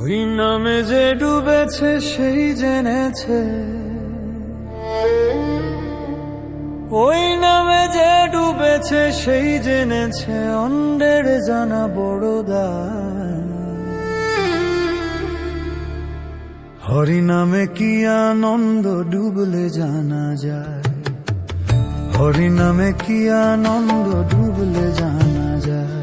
ওই নামে যে ডুবেছে সেই জেনেছে, ওই নামে যে ডুবেছে সেই জেনেছে, অন্যের জানা বড় দায়। হরি নামে কি আনন্দ ডুবলে জানা যায়, হরি নামে কি আনন্দ ডুবলে জানা যায়।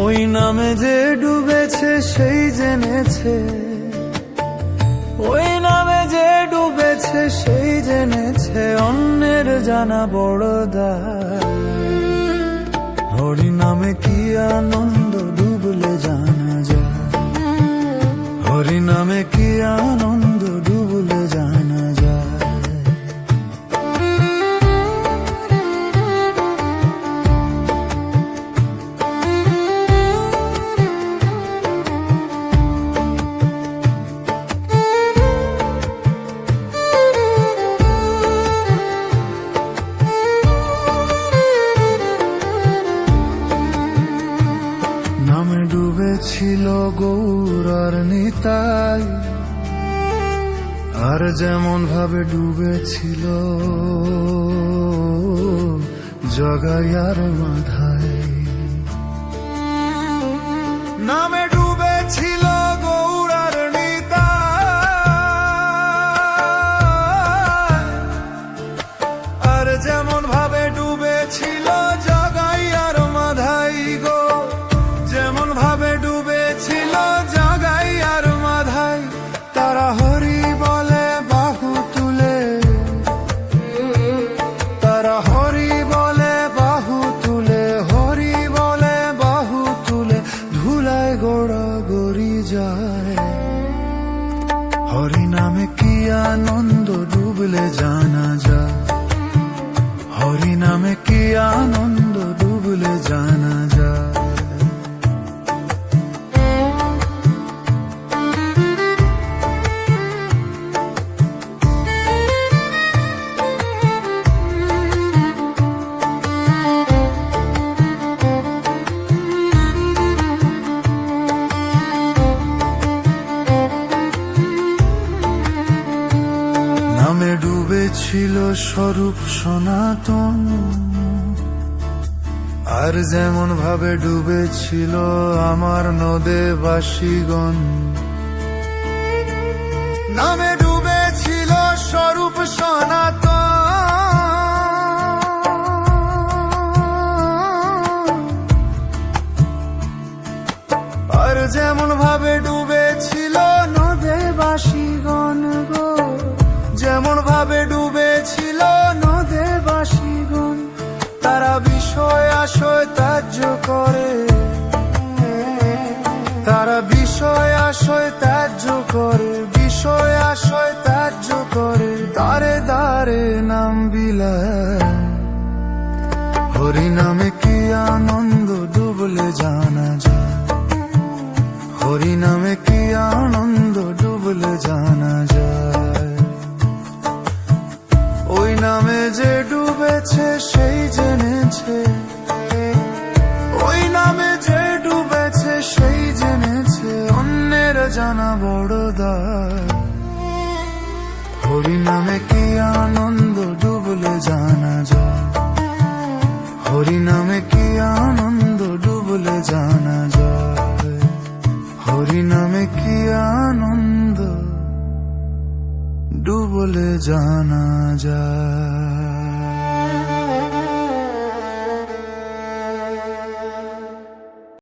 ওই নামে যে ডুবেছে সেই জেনেছে, ওই নামে যে ডুবেছে সেই জেনেছে, অন্যের জানা বড় দায়। হরি নামে কি আনন্দ ডুবলে জানা যায়, হরি নামে কি আনন্দ ডুবলে জানা যায়। নামে ডুবেছিল গৌর আর নিতাই, আর যেমন ভাবে ডুবেছিল জগাই আর মাধাই। নামে ডুবেছিল গৌর আর নিতাই, আর যেমন ভাবে ডুবেছিল জগাই আর মাধাই গো, যেমন ভাবে ডুবেছিল জগাই আর মাধাই। তারা হরি বলে বাহু তুলে, তারা হরি বলে বাহু তুলে, হরি বলে বাহু তুলে, ধুলায় গোড়া গড়ি যায়। হরি নামে কি আনন্দ ডুবলে জানা যায়, হরি নামে কি আনন্দ ডুবলে জানা যায়। নামে ডুবেছিল স্বরূপ সনাতন, আর যেমন ভাবে ডুবেছিল আমার নদে বাসীগণ। নামে ডুবেছিল স্বরূপ সনাতন, আর যেমন ভাবে ডুবেছিল নদে বাসীগণ গো, যেমন ভাবে ডুবেছিল নদে বাসীগণ। তারা বিষয় আশয় ত্যায্য করে, তারা বিষয় আশয় ত্যায্য করে, বিষয় আশয় ত্যায্য করে, দারে দারে নাম বিলায়। হরি নামে কি আনন্দ ডুবলে জানা যায়, হরি নামে কি আনন্দ ডুবলে জানা যায়। ওই নামে যে ডুবেছে সেই জেনেছে, ওই নামে যে ডুবেছে সেই জেনেছে, অন্যের জানা বড় দায়। হরি নামে কি আনন্দ ডুবলে জানা যায়, হরি নামে কি আনন্দ ডুবলে জানা যায়, হরি নামে কি আনন্দ ডুবলে জানা যায়।